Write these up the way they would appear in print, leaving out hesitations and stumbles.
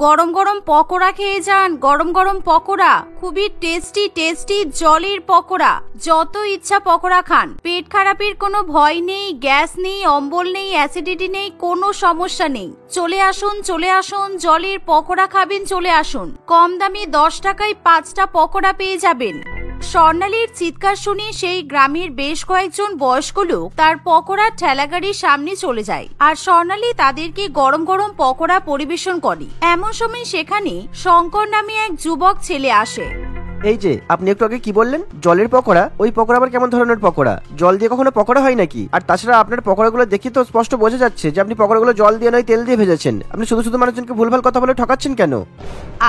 গরম গরম পকোড়া খেয়ে যান, গরম গরম পকোড়া, খুবই টেস্টি টেস্টি জলের পকোড়া। যত ইচ্ছা পকোড়া খান, পেট খারাপের কোনো ভয় নেই, গ্যাস নেই, অম্বল নেই, অ্যাসিডিটি নেই, কোনো সমস্যা নেই। চলে আসুন চলে আসুন, জলের পকোড়া খাবেন, চলে আসুন। কম দামে 10 টাকায় 5টা পকোড়া পেয়ে যাবেন। স্বর্ণালীর চিৎকার শুনে সেই গ্রামের বেশ কয়েকজন বয়স্ক লোক তার পকোড়ার ঠেলাগাড়ির সামনে চলে যায়, আর স্বর্ণালী তাদেরকে গরম গরম পকোড়া পরিবেশন করে। এমন সময় সেখানে শঙ্কর নামে এক যুবক ছেলে আসে। এই যে আপনি একটু আগে কি বললেন, জলের পকোড়া? ওই পকোড়া আবার কেমন ধরনের পকোড়া? জল দিয়ে কখনো পকোড়া হয় নাকি? আর তাছাড়া আপনার পকোড়াগুলো দেখে তো স্পষ্ট বোঝা যাচ্ছে যে আপনি পকোড়াগুলো জল দিয়ে নয় তেল দিয়ে ভেজেছেন। আপনি শুধু শুধু মানুষজনকে ভুলভাল কথা বলে ঠকাচ্ছেন কেন?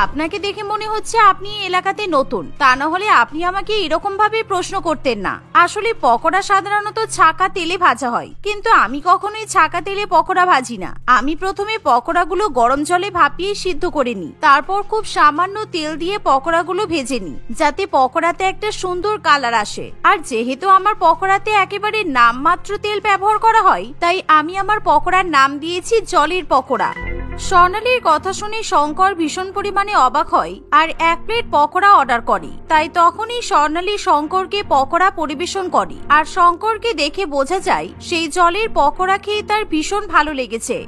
আপনাকে দেখে মনে হচ্ছে আপনি এলাকাতে নতুন, তা না হলে আপনি আমাকে এরকম ভাবে প্রশ্ন করতেন না। আসলে পকোড়া সাধারণত ছাকা তেলে ভাজা হয়, কিন্তু আমি কখনোই ছাকা তেলে পকোড়া ভাজি না। আমি প্রথমে পকোড়াগুলো গরম জলে ভাপিয়ে সিদ্ধ করে নিই, তারপর খুব সামান্য তেল দিয়ে পকোড়াগুলো ভেজে নিই, যাতে পকোড়াতে একটা সুন্দর কালার আসে। আর যেহেতু আমার পকোড়াতে একেবারে নামমাত্র তেল ব্যবহার করা হয়, তাই আমি আমার পকোড়ার নাম দিয়েছি জলের পকোড়া। স্বর্ণালীর কথা শুনে শঙ্কর ভীষণ পরিমাণে অবাক হয় আর 1 প্লেট পকোড়া অর্ডার করে। তাই তখনই স্বর্ণালী শঙ্করকে পকোড়া পরিবেশন করে, আর শঙ্করকে দেখে বোঝা যায় সেই জলের পকোড়া খেয়ে তার ভীষণ ভালো লেগেছে।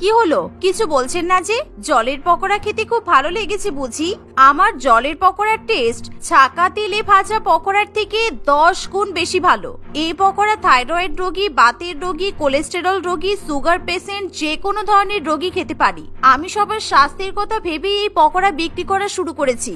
কি হলো, কিছু বলছেন না যে? জলের পকোড়া খেতে খুব ভালো লেগেছে বুঝি? আমার জলের পকোড়ার টেস্ট ছাকা তেলে ভাজা পকোড়ার থেকে 10 গুণ বেশি ভালো। এই পকোড়া থাইরয়েড রোগী, বাতের রোগী, কোলেস্টেরল রোগী, সুগার পেশেন্ট, যে কোনো ধরনের রোগী খেতে পারি। আমি সবার স্বাস্থ্যের কথা ভেবেই এই পকোড়া বিক্রি করা শুরু করেছি।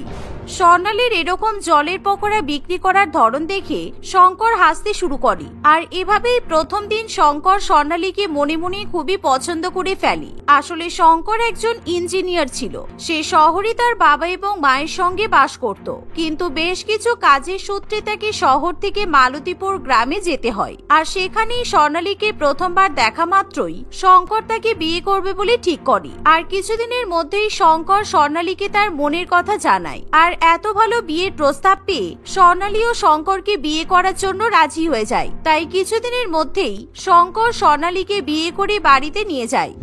স্বর্ণালীর এরকম জলের পকোড়া বিক্রি করার ধরন দেখে শঙ্কর হাসতে শুরু করে, আর এভাবেই প্রথম দিন শঙ্কর স্বর্ণালীকে মনে মনে খুবই পছন্দ করে ফেলে। আসলে শঙ্কর একজন ইঞ্জিনিয়ার ছিল। সে শহরে তার বাবা এবং মায়ের সঙ্গে বাস করত, কিন্তু বেশ কিছু কাজের সূত্রে তাকে শহর থেকে মালতীপুর গ্রামে যেতে হয়। আর সেখানেই স্বর্ণালীকে প্রথমবার দেখা মাত্রই শঙ্কর তাকে বিয়ে করবে বলে ঠিক করে। আর কিছুদিনের মধ্যেই শঙ্কর স্বর্ণালীকে তার মনের কথা জানায়। আর এত ভালো বিয়ের প্রস্তাব পেয়ে স্বর্ণালী ও শঙ্করকে বিয়ে করার জন্য রাজি হয়ে যায়। তাই কিছুদিনের মধ্যেই শঙ্কর স্বর্ণালীকে বিয়ে করে বাড়িতে নিয়ে যায়।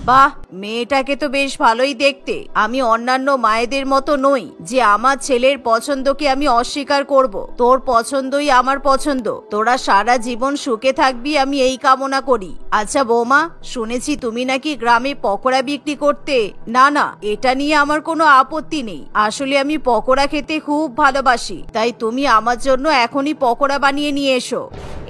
বাহ, মেয়েটাকে তো বেশ ভালোই দেখতে। আমি অন্যান্য মায়েদের মতো নই যে আমার ছেলের পছন্দকে আমি অস্বীকার করব। তোর পছন্দই আমার পছন্দ, তোরা সারা জীবন সুখে থাকবি, আমি এই কামনা করি। আচ্ছা বৌমা, শুনেছি তুমি নাকি গ্রামে পকোড়া বিক্রি করতে। না না, এটা নিয়ে আমার কোনো আপত্তি নেই। আসলে আমি পকোড়া খেতে খুব ভালোবাসি, তাই তুমি আমার জন্য এখনই পকোড়া বানিয়ে নিয়ে এসো।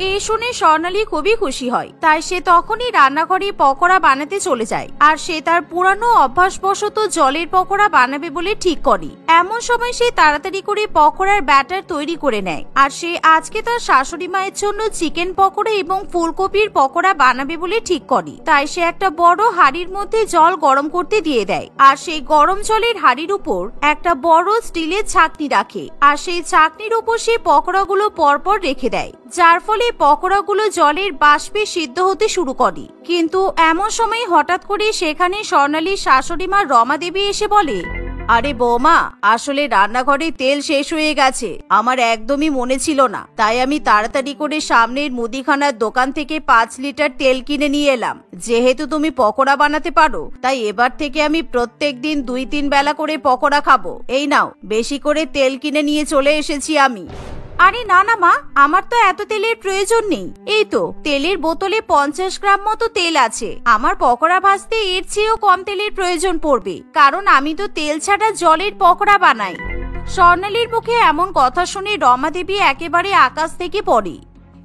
এই শুনে স্বর্ণালী খুবই খুশি হয়, তাই সে তখনই রান্নাঘরে পকোড়া বানাতে চলে যায়। আর সে তার পুরানো অভ্যাসবশত জলের পকোড়া বানাবে বলে ঠিক করে। এমন সময় সে তাড়াতাড়ি করে পকোড়ার ব্যাটার তৈরি করে নেয়। আর সে আজকে তার শাশুড়ি মায়ের জন্য চিকেন পকোড়া এবং ফুলকপির পকোড়া বানাবে বলে ঠিক করে। তাই সে একটা বড় হাঁড়ির মধ্যে জল গরম করতে দিয়ে দেয়, আর সেই গরম জলের হাঁড়ির উপর একটা বড় স্টিলের ছাঁকনি রাখে। আর সেই ছাঁকনির উপর সে পকোড়াগুলো পরপর রেখে দেয়, যার ফলে পকোড়াগুলো জলের বাষ্পে সিদ্ধ হতে শুরু করে। কিন্তু এমন সময় হঠাৎ করে সেখানে স্বর্ণালীর শাশুড়ি মা রমা দেবী এসে বলে, আরে বৌমা, আসলে রান্নাঘরে তেল শেষ হয়ে গেছে। আমার একদমই মনে ছিল না, তাই আমি তাড়াতাড়ি করে সামনের মুদিখানার দোকান থেকে 5 লিটার তেল কিনে নিয়ে এলাম। যেহেতু তুমি পকোড়া বানাতে পারো, তাই এবার থেকে আমি প্রত্যেক দিন 2-3 বেলা করে পকোড়া খাবো। এই নাও, বেশি করে তেল কিনে নিয়ে চলে এসেছি আমি। আরে না না মা, আমার তো এত তেলের প্রয়োজন নেই। এই তো তেলের বোতলে 50 গ্রাম মতো তেল আছে। আমার পকোড়া ভাজতে এর চেয়েও কম তেলের প্রয়োজন পড়বে, কারণ আমি তো তেল ছাড়া জলের পকোড়া বানাই। স্বর্ণালীর মুখে এমন কথা শুনে রমা দেবী একেবারে আকাশ থেকে পড়ে।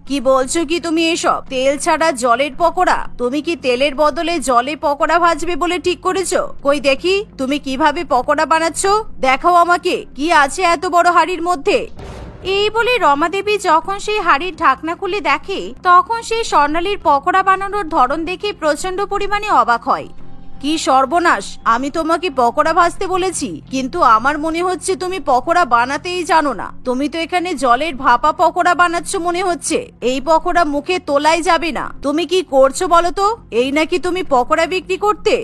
কি বলছো কি তুমি এসব? তেল ছাড়া জলের পকোড়া? তুমি কি তেলের বদলে জলে পকোড়া ভাজবে বলে ঠিক করেছো? কই দেখি তুমি কিভাবে পকোড়া বানাচ্ছো, দেখাও আমাকে। কি আছে এত বড় হাঁড়ির মধ্যে? এই বলে রমা দেবী যখন সেই হাঁড়ির ঢাকনা খুলে দেখে, তখন সেই স্বর্ণালীর পকোড়া বানানোর ধরন দেখে প্রচন্ড পরিমাণে অবাক হয়। কি সর্বনাশ, আমি তোমাকে পকোড়া ভাজতে বলেছি, কিন্তু আমার মনে হচ্ছে তুমি পকোড়া বানাতেই জানো না। তুমি তো এখানে জলের ভাপা পকোড়া বানাচ্ছ মনে হচ্ছে। এই পকোড়া মুখে তোলাই যাবে না। তুমি কি করছো বলো তো? এই নাকি তুমি পকোড়া বিক্রি করতে?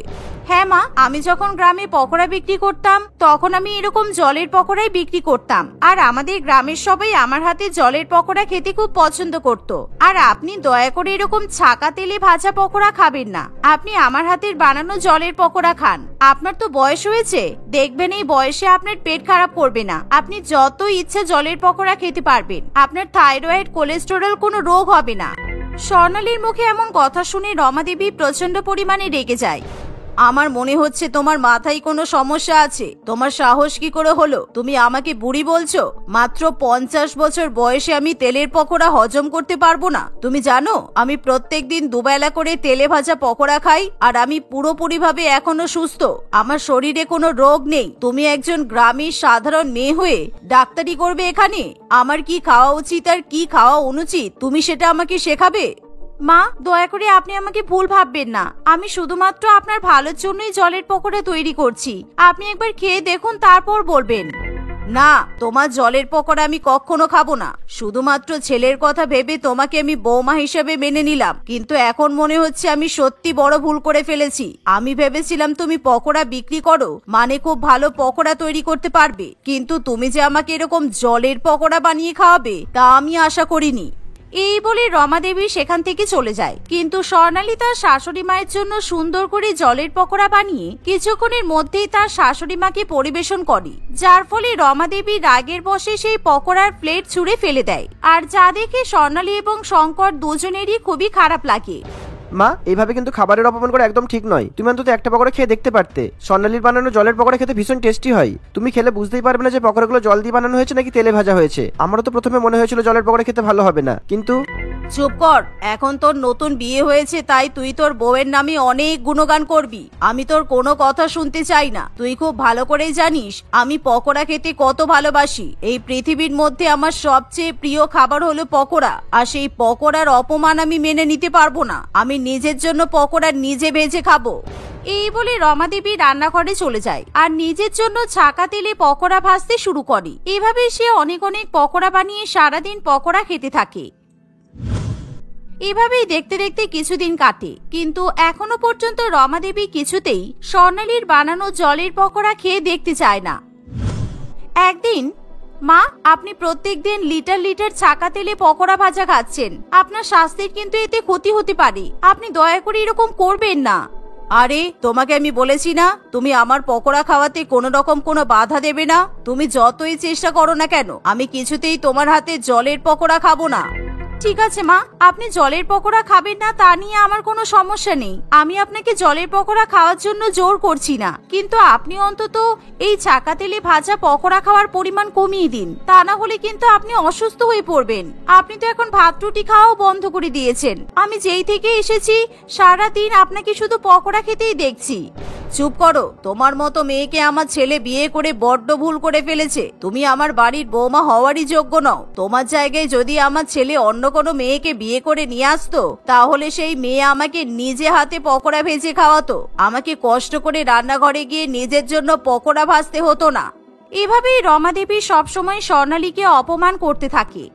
হ্যাঁ মা, আমি যখন গ্রামে পকোড়া বিক্রি করতাম তখন আমি এরকম জলের পকোড়াই বিক্রি করতাম, আর আমাদের গ্রামের সবাই আমার হাতে জলের পকোড়া খেতে খুব পছন্দ করত। আর আপনি দয়া করে এরকম ছাকা তেলে ভাজা পকোড়া খাবেন না, আপনি আমার হাতের বানানো জলের পকোড়া খান। আপনার তো বয়স হয়েছে, দেখবেন এই বয়সে আপনার পেট খারাপ করবে না, আপনি যত ইচ্ছা জলের পকোড়া খেতে পারবেন, আপনার থাইরয়েড কোলেস্টেরল কোনো রোগ হবে না। স্বর্ণালীর মুখে এমন কথা শুনে রমা দেবী প্রচন্ড পরিমাণে রেগে যায়। আমার মনে হচ্ছে তোমার মাথায় কোনো সমস্যা আছে। তোমার সাহস কি করে হলো তুমি আমাকে বুড়ি বলছো? মাত্র 50 বছর বয়সে আমি তেলের পকোড়া হজম করতে পারবো না? তুমি জানো আমি প্রত্যেকদিন দুবেলা করে তেলে ভাজা পকোড়া খাই, আর আমি পুরোপুরিভাবে এখনো সুস্থ, আমার শরীরে কোনো রোগ নেই। তুমি একজন গ্রামের সাধারণ মেয়ে হয়ে ডাক্তারি করবে এখানে? আমার কি খাওয়া উচিত আর কি খাওয়া অনুচিত তুমি সেটা আমাকে শেখাবে? মা, দয়া করে আপনি আমাকে ভুল ভাববেন না, আমি শুধুমাত্র আপনার ভালোর জন্যই জলের পকোড়া তৈরি করছি। আপনি একবার খেয়ে দেখুন, তারপর বলবেন। না, তোমার জলের পকোড়া আমি কখনো খাবো না। শুধুমাত্র ছেলের কথা ভেবে তোমাকে আমি বৌমা হিসেবে মেনে নিলাম, কিন্তু এখন মনে হচ্ছে আমি সত্যি বড় ভুল করে ফেলেছি। আমি ভেবেছিলাম তুমি পকোড়া বিক্রি করো মানে খুব ভালো পকোড়া তৈরি করতে পারবে, কিন্তু তুমি যে আমাকে এরকম জলের পকোড়া বানিয়ে খাওয়াবে তা আমি আশা করিনি। এই বলে রমা দেবী সেখান থেকে চলে যায়। কিন্তু স্বর্ণালী তার শাশুড়ি মায়ের জন্য সুন্দর করে জলের পকোড়া বানিয়ে কিছুক্ষণের মধ্যেই তার শাশুড়ি মাকে পরিবেশন করে, যার ফলে রমা দেবী রাগের বশে সেই পকোড়ার প্লেট ছুঁড়ে ফেলে দেয়, আর যা দেখে স্বর্ণালী এবং শঙ্কর দুজনেরই খুবই খারাপ লাগে। মা, এইভাবে কিন্তু খাবারের অপমান করা একদম ঠিক নয়। তুমি অন্তত একটা পকোড়া খেয়ে দেখতে পারতে। স্বর্ণালীর বানানো জলের পকোড়া খেতে ভীষণ টেস্টি হয়। তুমি খেলে বুঝতেই পারবে না যে পকোড়াগুলো জল দিয়ে বানানো হয়েছে নাকি তেলে ভাজা হয়েছে। আমারও তো প্রথমে মনে হয়েছিল জলের পকোড়া খেতে ভালো হবে না, কিন্তু চুপ কর, এখন তোর নতুন বিয়ে হয়েছে তাই তুই তোর বউয়ের নামে অনেক গুণগান করবি। আমি তোর কোনো কথা শুনতে চাই না। তুই খুব ভালো করেই জানিস আমি পকোড়া খেতে কত ভালোবাসি। এই পৃথিবীর মধ্যে আমার সবচেয়ে প্রিয় খাবার হলো পকোড়া, আর সেই পকোড়ার অপমান আমি মেনে নিতে পারবো না। আমি নিজের জন্য পকোড়া নিজে ভেজে খাবো। এই বলে রমা দেবী রান্নাঘরে চলে যায় আর নিজের জন্য ছাকা তেলে পকোড়া ভাজতে শুরু করে। এভাবে সে অনেক অনেক পকোড়া বানিয়ে সারাদিন পকোড়া খেতে থাকে। এভাবেই দেখতে দেখতে কিছুদিন কাটে, কিন্তু এখনো পর্যন্ত রমা দেবী কিছুতেই স্বর্ণালীর বানানো জলের পকোড়া খেয়ে দেখতে চায় না। একদিন, মা, আপনি প্রত্যেকদিন লিটার লিটার ছাকা তেলে পকোড়া ভাজা খাচ্ছেন, আপনার স্বাস্থ্যের কিন্তু এতে ক্ষতি হতে পারে। আপনি দয়া করে এরকম করবেন না। আরে, তোমাকে আমি বলেছি না তুমি আমার পকোড়া খাওয়াতে কোনো রকম কোনো বাধা দেবে না। তুমি যতই চেষ্টা করো না কেন আমি কিছুতেই তোমার হাতে জলের পকোড়া খাবো না। ঠিক আছে মা, আপনি জলের পকোড়া খাবেন না তা নিয়ে আমার কোনো সমস্যা নেই। আমি আপনাকে জলের পকোড়া খাওয়ার জন্য জোর করছি না, কিন্তু আপনি অন্তত এই ছাকা তেলে ভাজা পকোড়া খাওয়ার পরিমাণ কমিয়ে দিন, তা না হলে কিন্তু আপনি অসুস্থ হয়ে পড়বেন। আপনি তো এখন ভাত রুটি খাওয়াও বন্ধ করে দিয়েছেন। আমি যেই থেকে এসেছি সারা দিন আপনাকে শুধু পকোড়া খেতেই দেখছি। চুপ করো, তোমার মতো মেয়েকে আমার ছেলে বিয়ে করে বড্ড ভুল করে ফেলেছে। তুমি আমার বাড়ির বৌমা হওয়ারই যোগ্য নও। তোমার জায়গায় যদি আমার ছেলে অন্য কোনো মেয়েকে বিয়ে করে নিয়ে আসতো তাহলে সেই মেয়ে আমাকে নিজে হাতে পকোড়া ভেজে খাওয়াতো, আমাকে কষ্ট করে রান্নাঘরে গিয়ে নিজের জন্য পকোড়া ভাজতে হতো না। এভাবেই রমা দেবী সবসময় স্বর্ণালীকে অপমান করতে থাকে।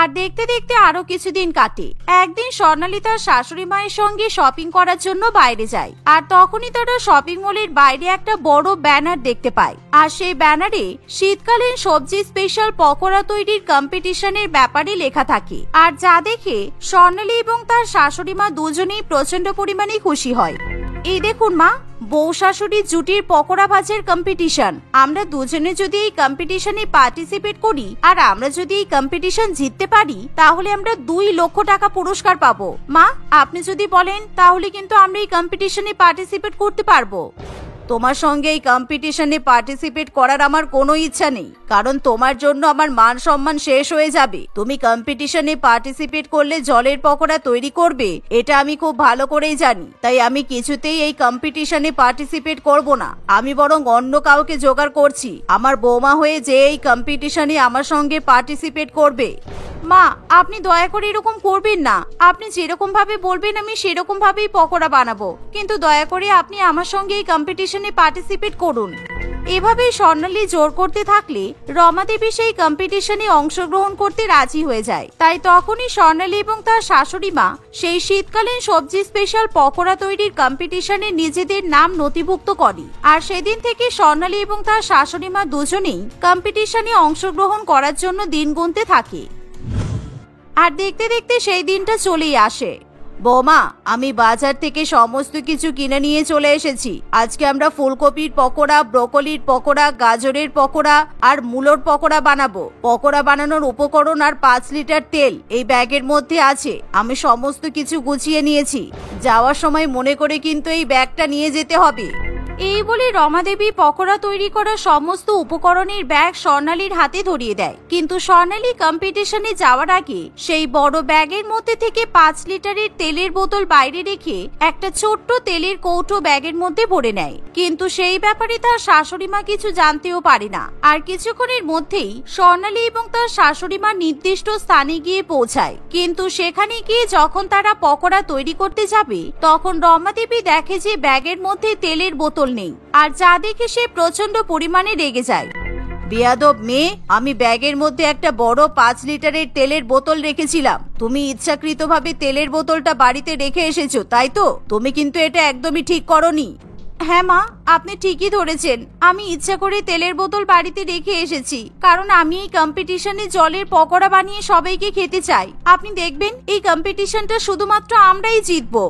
আর দেখতে দেখতে আরো কিছুদিন কাটে। একদিন স্বর্ণালী তার শাশুড়ি মায়ের সঙ্গে শপিং করার জন্য বাইরে যায়, আর তখনই তারা শপিং মলের বাইরে একটা বড় ব্যানার দেখতে পায়। আর সেই ব্যানারে শীতকালীন সবজি স্পেশাল পকোড়া তৈরির কম্পিটিশনের ব্যাপারে লেখা থাকে। আর যা দেখে স্বর্ণালী এবং তার শাশুড়ি মা দুজনেই প্রচন্ড পরিমাণে খুশি হয়। এই দেখুন মা, বউ শাশুড়ি জুটির পকোড়া ভাজার কম্পিটিশন। আমরা দুজনে যদি এই কম্পিটিশনে পার্টিসিপেট করি আর আমরা যদি এই কম্পিটিশন জিততে পারি তাহলে আমরা 2 লক্ষ টাকা পুরস্কার পাবো। মা, আপনি যদি বলেন তাহলে কিন্তু আমরা এই কম্পিটিশনে পার্টিসিপেট করতে পারবো। তোমার সঙ্গে এই কম্পিটিশনে পার্টিসিপেট করার আমার কোনো ইচ্ছা নেই, কারণ তোমার জন্য আমার মান সম্মান শেষ হয়ে যাবে। তুমি কম্পিটিশনে পার্টিসিপেট করলে জলের পকোড়া তৈরি করবে এটা আমি খুব ভালো করেই জানি, তাই আমি কিছুতেই এই কম্পিটিশনে পার্টিসিপেট করব না। আমি বরং অন্য কাউকে জোগাড় করছি আমার বৌমা হয়ে যে এই কম্পিটিশনে আমার সঙ্গে পার্টিসিপেট করবে। মা, আপনি দয়া করে এরকম করবেন না। আপনি যেরকম ভাবে বলবেন আমি সেরকম ভাবেই পকোড়া বানাবো, কিন্তু দয়া করে আপনি আমার সঙ্গে এই কম্পিটিশনে পার্টিসিপেট করুন। এভাবে স্বর্ণালী জোর করতে থাকলে রমা দেবী সেই কম্পিটিশনে অংশগ্রহণ করতে রাজি হয়ে যায়। তাই তখনই স্বর্ণালী এবং তার শাশুড়ি মা সেই শীতকালীন সবজি স্পেশাল পকোড়া তৈরির কম্পিটিশনে নিজেদের নাম নথিভুক্ত করে। আর সেদিন থেকে স্বর্ণালী এবং তার শাশুড়ি মা দুজনেই কম্পিটিশনে অংশগ্রহণ করার জন্য দিন গুনতে থাকে। আর দেখতে দেখতে সেই দিনটা চলেই আসে। বৌমা, আমি বাজার থেকে সমস্ত কিছু কিনে নিয়ে চলে এসেছি। আজকে আমরা ফুলকপির পকোড়া, ব্রোকলির পকোড়া, গাজরের পকোড়া আর মূলোর পকোড়া বানাবো। পকোড়া বানানোর উপকরণ আর 5 লিটার তেল এই ব্যাগের মধ্যে আছে। আমি সমস্ত কিছু গুছিয়ে নিয়েছি। যাওয়ার সময় মনে করে কিন্তু এই ব্যাগটা নিয়ে যেতে হবে। এই বলে রমা দেবী পকোড়া তৈরি করা সমস্ত উপকরণের ব্যাগ স্বর্ণালীর হাতে ধরিয়ে দেয়। কিন্তু স্বর্ণালী কম্পিটিশনে যাওয়ার আগে সেই বড় ব্যাগের মধ্যে থেকে 5 লিটারের তেলের বোতল বাইরে রেখে একটা ছোট্ট তেলের কৌটো ব্যাগের মধ্যে ভরে নেয়। কিন্তু সেই ব্যাপারে তার শাশুড়ি মা কিছু জানতেও পারে না। আর কিছুক্ষণের মধ্যেই স্বর্ণালী এবং তার শাশুড়ি মা নির্দিষ্ট স্থানে গিয়ে পৌঁছায়। কিন্তু সেখানে গিয়ে যখন তারা পকোড়া তৈরি করতে যাবে তখন রমা দেবী দেখে যে ব্যাগের মধ্যে তেলের বোতল নেই। আর যা দেখে সে প্রচন্ড পরিমাণে রেগে যায়। বেয়াদব মেয়ে, আমি ব্যাগের মধ্যে একটা বড় 5 লিটারের তেলের বোতল রেখেছিলাম। তুমি ইচ্ছাকৃতভাবে তেলের বোতলটা বাড়িতে রেখে এসেছো, তাই তো? তুমি কিন্তু এটা একদমই ঠিক করোনি। হ্যাঁ মা, আপনি ঠিকই ধরেছেন। আমি ইচ্ছা করে তেলের বোতল বাড়িতে রেখে এসেছি, কারণ আমি এই কম্পিটিশনে জলের পকোড়া বানিয়ে সবাইকে খেতে চাই। আপনি দেখবেন এই কম্পিটিশনটা শুধুমাত্র আমরাই জিতবো।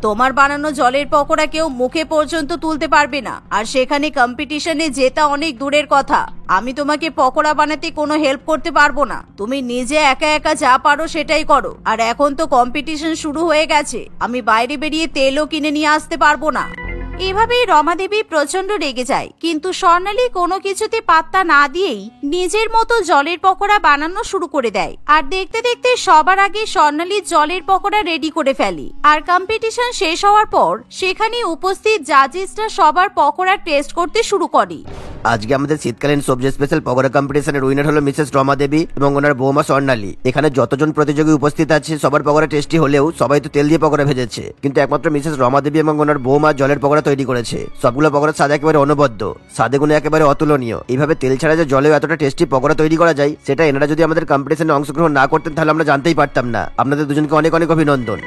তোমার বানানো জলের পকোড়া কেউ মুখে পর্যন্ত তুলতে পারবে না। আর সেখানে কম্পিটিশনে জেতা অনেক দূরের কথা। আমি তোমাকে পকোড়া বানাতে কোনো হেল্প করতে পারবো না। তুমি নিজে একা একা যা পারো সেটাই করো। আর এখন তো কম্পিটিশন শুরু হয়ে গেছে, আমি বাইরে বেরিয়ে তেলও কিনে নিয়ে আসতে পারবো না। এভাবেই রমা দেবী প্রচন্ড রেগে যায়। কিন্তু স্বর্ণালী কোনো কিছুতে পাত্তা না দিয়েই নিজের মতো জলের পকোড়া বানানো শুরু করে দেয়। আর দেখতে দেখতে সবার আগে স্বর্ণালী জলের পকোড়া রেডি করে ফেলে। আর কম্পিটিশন শেষ হওয়ার পর সেখানে উপস্থিত জাজেসরা সবার পকোড়া টেস্ট করতে শুরু করে। আজকে আমাদের শীতকালীন সবজি স্পেশাল পকোড়া কম্পিটিশনের উইনার হলো মিসেস রমা দেবী এবং ওনার বৌমা স্বর্ণালী। এখানে যতজন প্রতিযোগী উপস্থিত আছে সবার পকোড়া টেস্টি হলেও সবাই তো তেল দিয়ে পকোড়া ভেজেছে, কিন্তু একমাত্র মিসেস রমা দেবী এবং ওনার বৌমা জলের পকোড়া তৈরি করেছে। সবগুলো পকোড়ার স্বাদ একেবারে অনবদ্য, স্বাদে গুণে একেবারে অতুলনীয়। এইভাবে তেল ছাড়া যে জলেও এতটা টেস্টি পকোড়া তৈরি করা যায়, সেটা এনারা যদি আমাদের কম্পিটিশনে অংশগ্রহণ না করতেন তাহলে আমরা জানতেই পারতাম না। আপনাদের দুজনকে অনেক অনেক অভিনন্দন।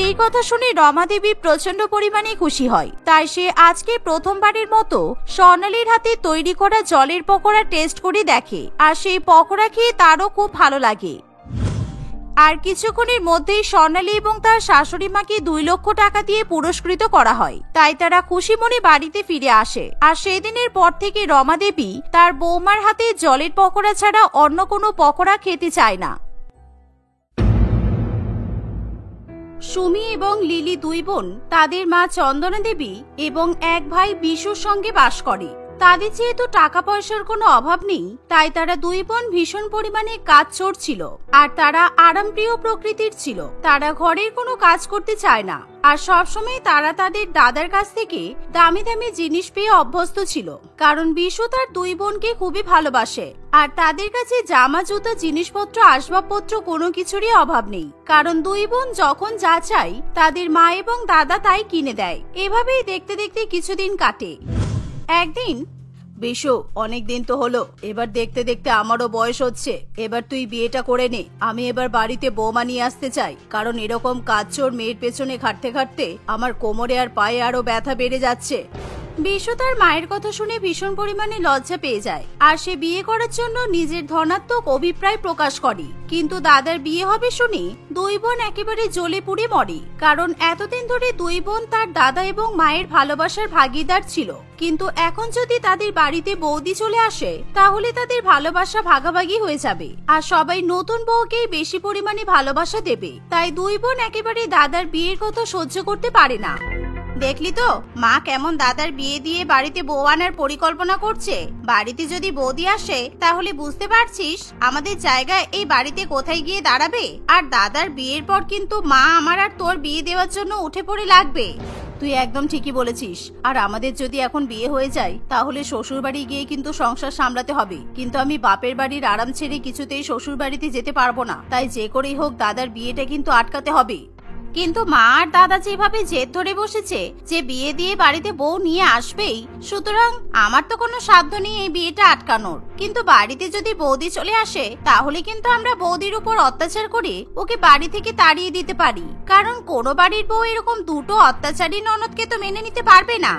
এই কথা শুনে রমা দেবী প্রচন্ড পরিমাণে খুশি হয়। তাই সে আজকে প্রথমবারের মতো স্বর্ণালীর হাতে তৈরি করা জলের পকোড়া টেস্ট করে দেখে। আর সেই পকোড়া খেয়ে তারও খুব ভালো লাগে। আর কিছুক্ষণের মধ্যেই স্বর্ণালী এবং তার শাশুড়ি মাকে 2 লক্ষ টাকা দিয়ে পুরস্কৃত করা হয়। তাই তারা খুশি মনে বাড়িতে ফিরে আসে। আর সেদিনের পর থেকে রমা দেবী তার বৌমার হাতে জলের পকোড়া ছাড়া অন্য কোনো পকোড়া খেতে চায় না। সুমি এবং লিলি 2 বোন তাদের মা চন্দনা দেবী এবং এক ভাই বিশুর সঙ্গে বাস করে। তাদের যেহেতু টাকা পয়সার কোনো অভাব নেই, তাই তারা 2 বোন ভীষণ পরিমাণে কাজচোর ছিল। আর তারা আরামপ্রিয় প্রকৃতির ছিল। তারা ঘরের কোনো কাজ করতে চায় না। আর সবসময় তারা তাদের দাদার কাছ থেকে দামি দামি জিনিস পেয়ে অভ্যস্ত ছিল। কারণ বিশু তার 2 বোনকে খুবই ভালোবাসে। আর তাদের কাছে জামা, জুতা, জিনিসপত্র, আসবাবপত্র কোনো কিছুরই অভাব নেই। কারণ 2 বোন যখন যা চায় তাদের মা এবং দাদা তাই কিনে দেয়। এভাবেই দেখতে দেখতে কিছুদিন কাটে। একদিন, বিশু, অনেক দিন তো হলো, এবার দেখতে দেখতে আমারও বয়স হচ্ছে। এবার তুই বিয়েটা করে নে। আমি এবার বাড়িতে বৌমা নিয়ে আসতে চাই। কারণ এরকম কাজচোর মেয়ের পেছনে খাটতে খাটতে আমার কোমরে আর পায়ে আরো ব্যথা বেড়ে যাচ্ছে। বিশু তার মায়ের কথা শুনে ভীষণ পরিমাণে লজ্জা পেয়ে যায়। আর সে বিয়ে করার জন্য নিজের ধনাত্মক অভিপ্রায় প্রকাশ করে। কিন্তু দাদার বিয়ে হবে শুনে 2 বোন একেবারে জ্বলে পুড়ে মরে। কারণ এতদিন ধরে 2 বোন তার দাদা এবং মায়ের ভালোবাসার ভাগিদার ছিল। কিন্তু এখন যদি তাদের বাড়িতে বৌদি চলে আসে তাহলে তাদের ভালোবাসা ভাগাভাগি হয়ে যাবে। আর সবাই নতুন বউকেই বেশি পরিমাণে ভালোবাসা দেবে। তাই 2 বোন একেবারে দাদার বিয়ের কথা সহ্য করতে পারে না। দেখলি তো মা কেমন দাদার বিয়ে দিয়ে বাড়িতে বউ আনার পরিকল্পনা করছে। বাড়িতে যদি বৌদি আসে তাহলে বুঝতে পারছিস আমাদের জায়গা এই বাড়িতে কোথায় গিয়ে দাঁড়াবে। আর দাদার বিয়ের পর কিন্তু মা আমার আর তোর বিয়ে দেওয়ার জন্য উঠে পড়ে লাগবে। তুই একদম ঠিকই বলেছিস। আর আমাদের যদি এখন বিয়ে হয়ে যায় তাহলে শ্বশুর বাড়ি গিয়ে কিন্তু সংসার সামলাতে হবে। কিন্তু আমি বাপের বাড়ির আরাম ছেড়ে কিছুতেই শ্বশুর বাড়িতে যেতে পারবো না। তাই যে করেই হোক দাদার বিয়েটা কিন্তু আটকাতে হবে। কিন্তু মা আর দাদা যেভাবে জেদ ধরে বসেছে যে বিয়ে দিয়ে বাড়িতে বউ নিয়ে আসবেই, সুতরাং আমার তো কোনো সাধ্য নেই এই বিয়েটা আটকানোর। কিন্তু বাড়িতে যদি বৌদি চলে আসে তাহলে কিন্তু আমরা বৌদির উপর অত্যাচার করে ওকে বাড়ি থেকে তাড়িয়ে দিতে পারি, কারণ কোনো বাড়ির বউ এরকম দুটো অত্যাচারী ননদকে তো মেনে নিতে পারবে না।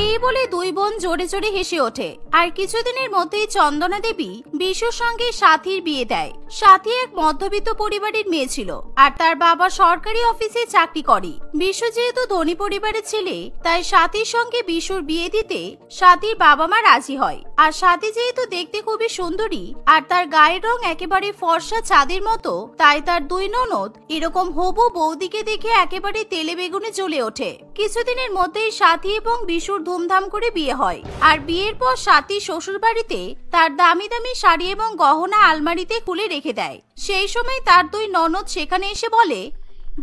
এই বলে দুই বোন জোরে জোরে হেসে ওঠে। আর কিছুদিনের মধ্যেই চন্দনা দেবী বিশুর সঙ্গে সাথীর বিয়ে দেয়। সাথী এক মধ্যবিত্ত পরিবারের মেয়ে ছিল আর তার বাবা সরকারি অফিসে চাকরি করে। বিশু যেহেতু ধনী পরিবারের ছেলে, তাই সাথীর সঙ্গে বিশুর বিয়ে দিতে সাথীর বাবা মা রাজি হয়। আর সাথী যেহেতু দেখতে খুবই সুন্দরী আর তার গায়ের রং একেবারে ফর্সা চাঁদের মতো, তাই তার দুই ননদ এরকম হবু বৌদিকে দেখে একেবারে তেলে বেগুনে জ্বলে ওঠে। কিছুদিনের মধ্যেই সাথী এবং বিশুর ধুমধাম করে বিয়ে হয়। আর বিয়ের পর সাথী শ্বশুর বাড়িতে তার দামি দামি শাড়ি এবং গহনা আলমারিতে খুলে রেখে দেয়। সেই সময় তার দুই ননদ সেখানে এসে বলে,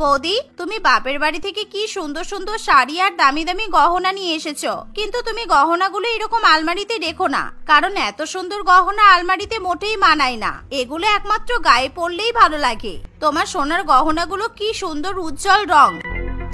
বৌদি, তুমি বাপের বাড়ি থেকে কি সুন্দর সুন্দর শাড়ি আর দামি দামি গহনা নিয়ে এসেছো, কিন্তু তুমি গহনাগুলো এরকম আলমারিতে রেখো না, কারণ এত সুন্দর গহনা আলমারিতে মোটেই মানায় না। এগুলো একমাত্র গায়ে পরলেই ভালো লাগে। তোমার সোনার গহনাগুলো কি সুন্দর উজ্জ্বল রং।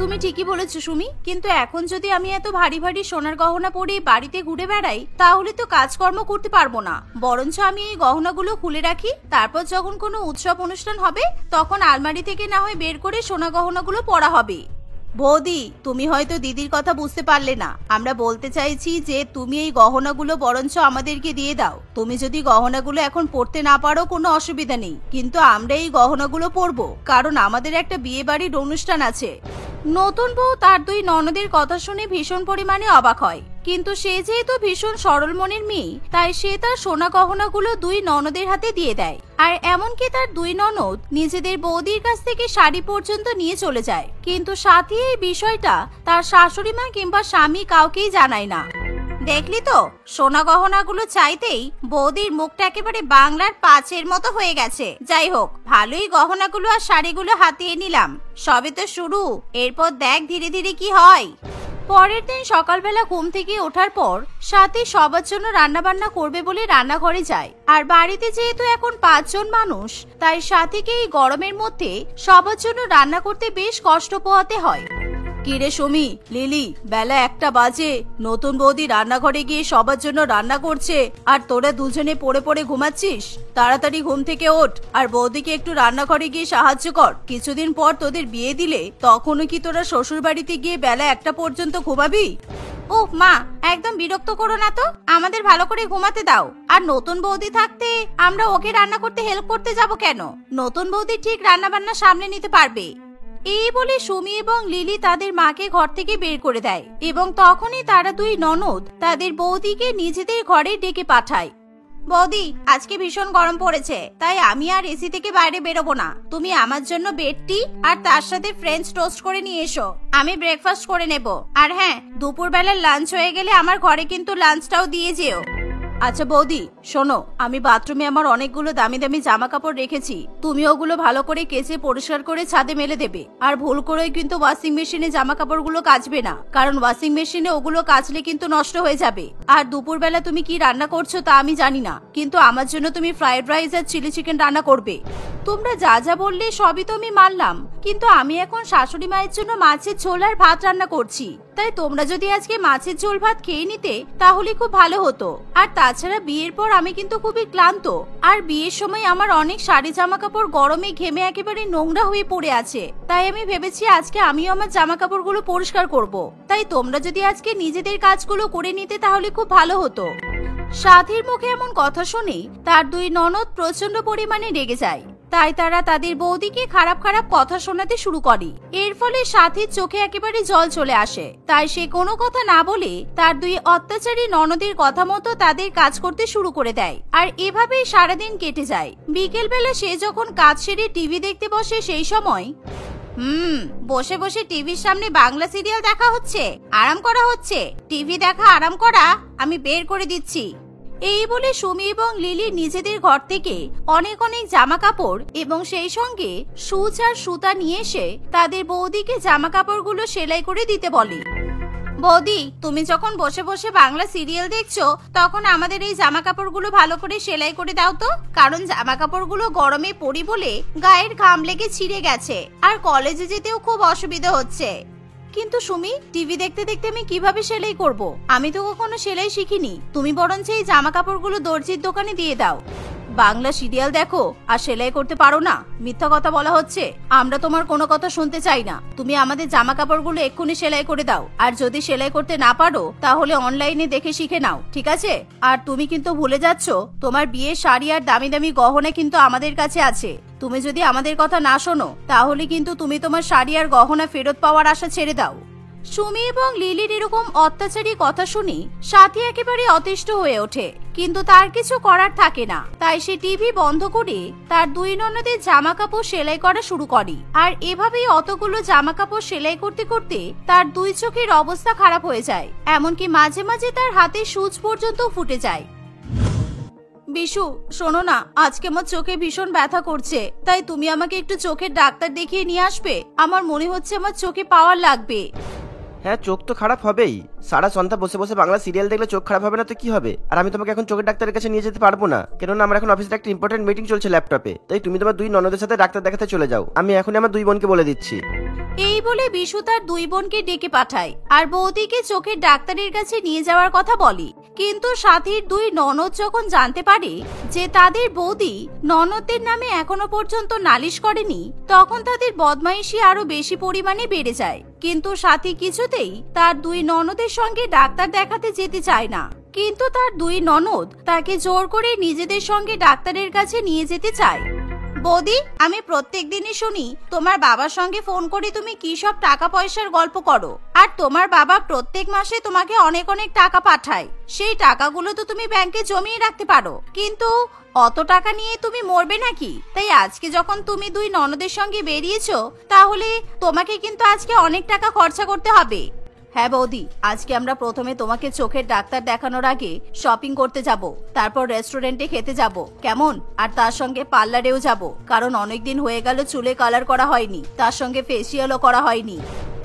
তুমি ঠিকই বলেছো সুমি, কিন্তু এখন যদি আমি এত ভারী ভারী সোনার গহনা পরে বাড়িতে ঘুরে বেড়াই তাহলে তো কাজকর্ম করতে পারবো না। বরঞ্চ আমি এই গহনাগুলো খুলে রাখি, তারপর যখন কোনো উৎসব অনুষ্ঠান হবে তখন আলমারি থেকে না হয় বের করে সোনা গহনাগুলো পরা হবে। বৌদি, তুমি হয়তো দিদির কথা বুঝতে পারলে না। আমরা বলতে চাইছি যে তুমি এই গহনাগুলো বরঞ্চ আমাদেরকে দিয়ে দাও। তুমি যদি গহনাগুলো এখন পরতে না পারো কোনো অসুবিধা নেই, কিন্তু আমরা এই গহনাগুলো পরবো, কারণ আমাদের একটা বিয়ে বাড়ির অনুষ্ঠান আছে। নতুন বউ তার দুই ননদের কথা শুনে ভীষণ পরিমাণে অবাক হয়, কিন্তু সে যেহেতু ভীষণ সরল মনের মেয়ে, তাই সে তার সোনা গহনাগুলো দুই ননদের হাতে দিয়ে দেয়। আর এমনকি তার দুই ননদ নিজেদের বৌদির কাছ থেকে শাড়ি পর্যন্ত নিয়ে চলে যায়। কিন্তু সাথী এই বিষয়টা তার শাশুড়ি মা কিংবা স্বামী কাউকেই জানায় না। দেখলি তো, সোনা গহনাগুলো চাইতেই বৌদির মুখটা একেবারে বাংলার পাঁচের মতো হয়ে গেছে। যাই হোক, ভালোই গহনাগুলো আর শাড়িগুলো হাতিয়ে নিলাম, সবে তো শুরু, এরপর দেখ ধীরে ধীরে কি হয়। পরের দিন সকালবেলা ঘুম থেকে ওঠার পর সাথী সবার জন্য রান্না বান্না করবে বলে রান্নাঘরে যায়। আর বাড়িতে যেহেতু এখন 5 জন মানুষ, তাই সাথীকে এই গরমের মধ্যে সবার জন্য রান্না করতে বেশ কষ্ট পোহাতে হয়। কিরে সুমি, লিলি, বেলা 1টা বাজে, নতুন বৌদি রান্নাঘরে গিয়ে সবার জন্য রান্না করছে আর তোরা দুজনে পড়ে পড়ে ঘুমাচ্ছিস। তাড়াতাড়ি ঘুম থেকে ওঠ আর বৌদিকে একটু রান্নাঘরে গিয়ে সাহায্য কর। কিছুদিন পর তোদের বিয়ে দিলে তখনও কি তোরা শ্বশুর বাড়িতে গিয়ে বেলা 1টা পর্যন্ত ঘুমাবি? ওহ মা, একদম বিরক্ত করো না তো, আমাদের ভালো করে ঘুমাতে দাও। আর নতুন বৌদি থাকতে আমরা ওকে রান্না করতে হেল্প করতে যাব কেন? নতুন বৌদি ঠিক রান্না বান্না সামনে নিতে পারবে। এই বলে সুমি এবং লিলি তাদের মাকে ঘর থেকে বের করে দেয় এবং তখনই তারা দুই ননদ তাদের বৌদিকে নিজেদের ঘরে ডেকে পাঠায়। বৌদি, আজকে ভীষণ গরম পড়েছে, তাই আমি আর এসি থেকে বাইরে বেরোবো না। তুমি আমার জন্য বেড টি আর তার সাথে ফ্রেঞ্চ টোস্ট করে নিয়ে এসো, আমি ব্রেকফাস্ট করে নেব। আর হ্যাঁ, দুপুরবেলার লাঞ্চ হয়ে গেলে আমার ঘরে কিন্তু লাঞ্চটাও দিয়ে যেও। আচ্ছা বৌদি, শোনো, আমি বাথরুমে আমার অনেকগুলো দামি দামি জামা কাপড় রেখেছি, তুমি ওগুলো ভালো করে কেচে পরিষ্কার করে ছাদে মেলে দেবে। আর ভুল করে কিন্তু ওয়াশিং মেশিনে জামা কাপড়গুলো কাচবে না, কারণ ওয়াশিং মেশিনে ওগুলো কাচলে কিন্তু নষ্ট হয়ে যাবে। আর দুপুরবেলা তুমি কি রান্না করছো তা আমি জানি না, কিন্তু আমার জন্য তুমি ফ্রাইড রাইস আর চিলি চিকেন রান্না করবে। তোমরা যা যা বললে সবই তো আমি মানলাম, কিন্তু আমি এখন শাশুড়ি মায়ের জন্য মাছের ঝোল আর ভাত রান্না করছি, তাই তোমরা যদি আজকে মাছের ঝোল ভাত খেয়ে নিতে তাহলে খুব ভালো হতো। আর তাছাড়া বিয়ের পর আমি কিন্তু খুবই ক্লান্ত, আর বিয়ের সময় আমার অনেক শাড়ি জামা কাপড় গরমে ঘেমে একেবারে নোংরা হয়ে পড়ে আছে, তাই আমি ভেবেছি আজকে আমিও আমার জামা কাপড়গুলো পরিষ্কার করব। তাই তোমরা যদি আজকে নিজেদের কাজগুলো করে নিতে তাহলে খুব ভালো হতো। সাথীর মুখে এমন কথা শুনে তার দুই ননদ প্রচন্ড পরিমাণে রেগে যায়, তাই তারা তাদের বৌদিকে খারাপ খারাপ কথা শোনাতে শুরু করে। এর ফলে সাথীর চোখে একেবারে জল চলে আসে, তাই সে কোনো কথা না বলে তার দুই অত্যাচারী ননদের কথা মতো তাদের কাজ করতে শুরু করে দেয়। আর এভাবেই সারাদিন কেটে যায়। বিকেল বেলা সে যখন কাজ সেরে টিভি দেখতে বসে, সেই সময় বসে বসে টিভির সামনে বাংলা সিরিয়াল দেখা হচ্ছে, আরাম করা হচ্ছে। টিভি দেখা আরাম করা আমি বের করে দিচ্ছি। এই বলে সুমি এবং লিলি নিজেদের ঘর থেকে অনেক অনেক জামা কাপড় এবং সেই সঙ্গে সুচ আর সুতা নিয়ে এসে তাদের বৌদিকে জামা কাপড়গুলো সেলাই করে দিতে বলে। বৌদি, তুমি যখন বসে বসে বাংলা সিরিয়াল দেখছো তখন আমাদের এই জামা কাপড়গুলো ভালো করে সেলাই করে দাও তো, কারণ জামা কাপড়গুলো গরমে পরি বলে গায়ের ঘাম লেগে ছিঁড়ে গেছে আর কলেজে যেতেও খুব অসুবিধা হচ্ছে। কিন্তু সুমি, টিভি দেখতে দেখতে আমি কিভাবে সেলাই করব? আমি তো কখনো সেলাই শিখিনি। তুমি বরঞ্চ এই জামা কাপড়গুলো দর্জির দোকানে দিয়ে দাও। বাংলা সিরিয়াল দেখো আর সেলাই করতে পারো না? মিথ্যা কথা বলা হচ্ছে। আমরা তোমার কোনো কথা শুনতে চাই না। তুমি আমাদের জামা কাপড়গুলো এক্ষুনি সেলাই করে দাও, আর যদি সেলাই করতে না পারো তাহলে অনলাইনে দেখে শিখে নাও, ঠিক আছে? আর তুমি কিন্তু ভুলে যাচ্ছ, তোমার বিয়ের শাড়ি আর দামি দামি গহনা কিন্তু আমাদের কাছে আছে। তুমি যদি আমাদের কথা না শোনো তাহলে কিন্তু তুমি তোমার শাড়ি আর গহনা ফেরত পাওয়ার আশা ছেড়ে দাও। সুমি এবং লিলির এরকম অত্যাচারী কথা শুনি সাথী একেবারে অতিষ্ঠ হয়ে ওঠে, কিন্তু তার কিছু করার থাকে না। তাই সে টিভি বন্ধ করে তার দুই ননদের জামা কাপড় সেলাই করা শুরু করে। আর এভাবেই অতগুলো জামা কাপড় সেলাই করতে করতে তার দুই চোখের অবস্থা খারাপ হয়ে যায়, এমনকি মাঝে মাঝে তার হাতে সূচ পর্যন্ত ফুটে যায়। বিশু, শোনো না, আজকে আমার চোখে ভীষণ ব্যথা করছে, তাই তুমি আমাকে একটু চোখের ডাক্তার দেখিয়ে নিয়ে আসবে। আমার মনে হচ্ছে আমার চোখে পাওয়ার লাগবে। হ্যাঁ, চোখ তো খারাপ হবেই। সারা সন্ধ্যা বসে বসে বাংলা সিরিয়াল দেখলে চোখ খারাপ হবে না তো কি হবে? আর আমি তোমাকে এখন চোখের ডাক্তারের কাছে নিয়ে যেতে পারবো না, কেননা আমার এখন অফিসে একটা ইম্পর্টেন্ট মিটিং চলছে ল্যাপটপে। তাই তুমি তোমার দুই ননদের সাথে ডাক্তার দেখাতে চলে যাও। আমি এখনই আমার দুই বোনকে বলে দিচ্ছি। এই বলে বিশু তার দুই বোনকে ডেকে পাঠায় আর বৌদিকে চোখের ডাক্তারের কাছে নিয়ে যাওয়ার কথা বলে। কিন্তু সাথীর দুই ননদ যখন জানতে পারে যে তাদের বৌদি ননদদের নামে এখনো পর্যন্ত নালিশ করেনি, তখন তাদের বদমাইশি আরো বেশি পরিমাণে বেড়ে যায়। কিন্তু সাথী কিছুতেই তার দুই ননদের সঙ্গে ডাক্তার দেখাতে যেতে চায় না, কিন্তু তার দুই ননদ তাকে জোর করে নিজেদের সঙ্গে ডাক্তারের কাছে নিয়ে যেতে চায়। বৌদি, আমি প্রত্যেক দিনই শুনি তোমার বাবার সঙ্গে ফোন করে তুমি কি সব টাকা পয়সার গল্প করো, আর তোমার বাবা প্রত্যেক মাসে তোমাকে অনেক অনেক টাকা পাঠায়। সেই টাকাগুলো তো তুমি ব্যাংকে জমিয়ে রাখতে পারো, কিন্তু অত টাকা নিয়ে তুমি মরবে নাকি? তাই আজকে যখন তুমি দুই ননদের সঙ্গে বেরিয়েছো, তাহলে তোমাকে কিন্তু আজকে অনেক টাকা খরচা করতে হবে। হ্যাঁ বৌদি, আজকে আমরা প্রথমে তোমাকে চোখের ডাক্তার দেখানোর আগে শপিং করতে যাব, তারপর রেস্টুরেন্টে খেতে যাব, কেমন? আর তার সঙ্গে পার্লারেও যাব, কারণ অনেকদিন হয়ে গেল চুলে কালার করা হয়নি, তার সঙ্গে ফেসিয়ালও করা হয়নি।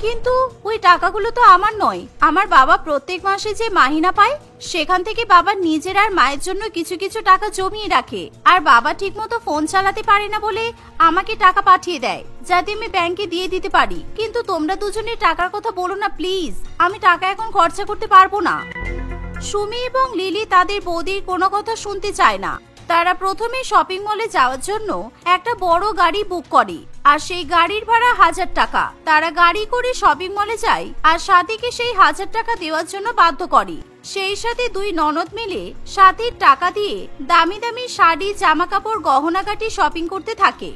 কিন্তু ওই টাকাগুলো তো আমার নয়। আমার বাবা প্রত্যেক মাসে যে মাহিনা পায় সেখান থেকে বাবা নিজের আর মায়ের জন্য কিছু কিছু টাকা জমিয়ে রাখে। আর বাবা ঠিকমতো ফোন চালাতে পারে না বলে আমাকে টাকা পাঠিয়ে দেয়, যাতে আমি ব্যাংকে দিয়ে দিতে পারি। কিন্তু তোমরা দুজনে টাকার কথা বলো না প্লিজ, আমি টাকা এখন খরচা করতে পারবো না। সুমি এবং লিলি তাদের বৌদির কোনো কথা শুনতে চায় না। তারা প্রথমে শপিং মলে যাওয়ার জন্য একটা বড় গাড়ি বুক করে, আর সেই গাড়ির ভাড়া 1000 টাকা। তারা গাড়ি করে শপিং মলে যায় আর সাথীকে সেই 1000 টাকা দেওয়ার জন্য বাধ্য করে। সেই সাথে দুই ননদ মিলে সাথীর টাকা দিয়ে দামি দামি শাড়ি, জামা কাপড়, গহনাগাটি শপিং করতে থাকে।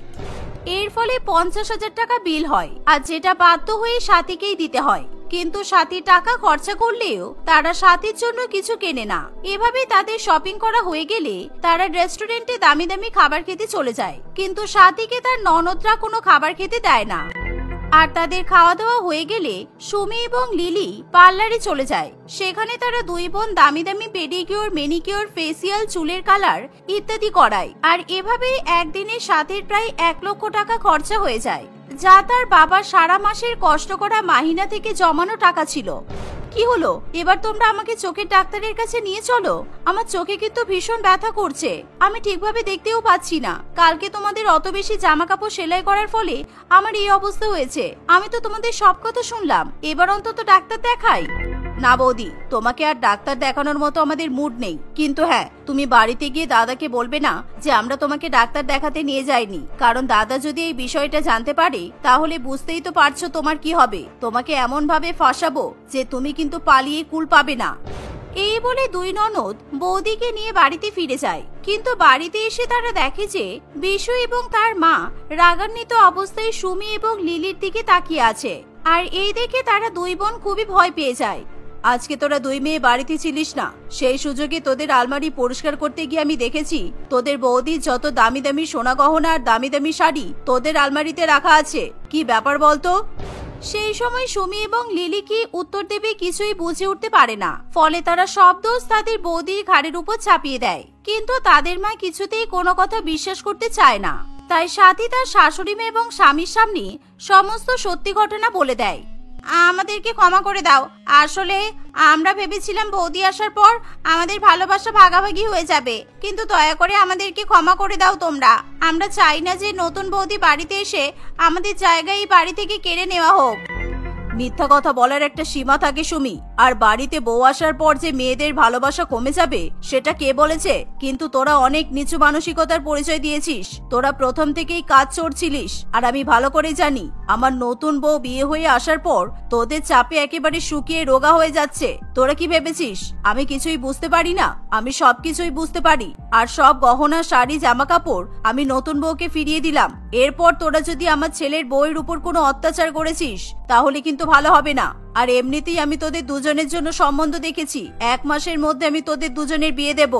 এর ফলে 50,000 টাকা বিল হয়, আর যেটা বাধ্য হয়ে সাথীকেই দিতে হয়। কিন্তু সাথী টাকা খরচা করলেও তারা সাথীর জন্য কিছু কেনে না। এভাবে তাদের শপিং করা হয়ে গেলে তারা রেস্টুরেন্টে দামি দামি খাবার খেতে চলে যায়, কিন্তু সাথীকে তার ননদরা কোনো খাবার খেতে দেয় না। আর তাদের খাওয়া দাওয়া হয়ে গেলে সুমি এবং লিলি পার্লারে চলে যায়। সেখানে তারা দুই বোন দামি দামি পেডিকিউর, ম্যানিকিউর, ফেসিয়াল, চুলের কালার ইত্যাদি করায়। আর এভাবে একদিনে সাথীর প্রায় 1 লক্ষ টাকা খরচা হয়ে যায়, যা তার বাবার সারা মাসের কষ্ট করা মাহিনা থেকে জমানো টাকা ছিল। কি হলো, এবার তোমরা আমাকে চোখের ডাক্তারের কাছে নিয়ে চলো। আমার চোখে কিন্তু ভীষণ ব্যথা করছে, আমি ঠিকভাবে দেখতেও পাচ্ছি না। কালকে তোমাদের অত বেশি জামা কাপড় সেলাই করার ফলে আমার এই অবস্থা হয়েছে। আমি তো তোমাদের সব কথা শুনলাম, এবার অন্তত ডাক্তার দেখাই। না বৌদি, তোমাকে আর ডাক্তার দেখানোর মতো আমাদের মুড নেই। কিন্তু হ্যাঁ, তুমি বাড়িতে গিয়ে দাদাকে বলবে না যে আমরা তোমাকে ডাক্তার দেখাতে নিয়ে যাইনি, কারণ দাদা যদি এই বিষয়টা জানতে পারে তাহলে বুঝতেই তো পারছো তোমার কি হবে। তোমাকে এমন ভাবে ফাঁসাবো যে তুমি কিন্তু পালিয়ে কুল পাবে না। এই বলে দুই ননদ বৌদিকে নিয়ে বাড়িতে ফিরে যায়। কিন্তু বাড়িতে এসে তারা দেখে যে বিশু এবং তার মা রাগান্বিত অবস্থায় সুমি এবং লিলির দিকে তাকিয়ে আছে। আর এই দেখে তারা দুই বোন খুবই ভয় পেয়ে যায়। আজকে তোরা দুই মেয়ে বাড়িতে ছিলিস না, সেই সুযোগে তোদের আলমারি পরিষ্কার করতে গিয়ে আমি দেখেছি তোদের বৌদির যত দামি দামি সোনা গহনা আর দামি দামি শাড়ি তোদের আলমারিতে রাখা আছে। কি ব্যাপার বলতো? সেই সময় সুমি এবং লিলি কি উত্তর দেবে কিছুই বুঝে উঠতে পারে না। ফলে তারা সব দোষ তাদের বৌদির ঘাড়ের উপর চাপিয়ে দেয়। কিন্তু তাদের মা কিছুতেই কোনো কথা বিশ্বাস করতে চায় না। তাই সাথী তার শাশুড়ি মেয়ে এবং স্বামীর সামনে সমস্ত সত্যি ঘটনা বলে দেয়। আমাদেরকে ক্ষমা করে দাও। আসলে আমরা ভেবেছিলাম বৌদি আসার পর আমাদের ভালোবাসা ভাগাভাগি হয়ে যাবে, কিন্তু দয়া করে আমাদেরকে ক্ষমা করে দাও তোমরা। আমরা চাই না যে নতুন বৌদি বাড়িতে এসে আমাদের জায়গায় এই বাড়ি থেকে কেড়ে নেওয়া হোক। মিথ্যা কথা বলার একটা সীমা থাকে সুমি, আর বাড়িতে বউ আসার পর যে মেয়েদের ভালোবাসা কমে যাবে সেটা কে বলেছে? কিন্তু তোরা অনেক নিচু মানসিকতার পরিচয় দিয়েছিস। তোরা প্রথম থেকেই কাজ চড়ছিলিস, আর আমি ভালো করে জানি আমার নতুন বউ বিয়ে হয়ে আসার পর তোদের চাপে একেবারে শুকিয়ে রোগা হয়ে যাচ্ছে। তোরা কি ভেবেছিস আমি কিছুই বুঝতে পারি না? আমি সবকিছুই বুঝতে পারি। আর সব গহনা, শাড়ি, জামা কাপড় আমি নতুন বউকে ফিরিয়ে দিলাম। এরপর তোরা যদি আমার ছেলের বউয়ের উপর কোনো অত্যাচার করেছিস তাহলে কিন্তু ভালো হবে না। আর এমনিতেই আমি তোদের দুজনের জন্য সম্বন্ধ দেখেছি, 1 মাসের মধ্যে আমি তোদের দুজনের বিয়ে দেব।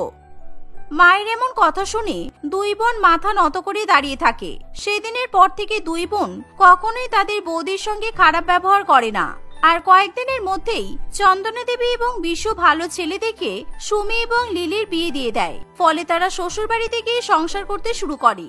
মায়ের এমন কথা শুনে দুই বোন মাথা নত করে দাঁড়িয়ে থাকে। সেদিনের পর থেকে দুই বোন কখনোই তাদের বৌদির সঙ্গে খারাপ ব্যবহার করে না। আর কয়েকদিনের মধ্যেই চন্দনা দেবী এবং বিশু ভালো ছেলে দেখে সুমি এবং লিলির বিয়ে দিয়ে দেয়। ফলে তারা শ্বশুর বাড়িতে গিয়ে সংসার করতে শুরু করে।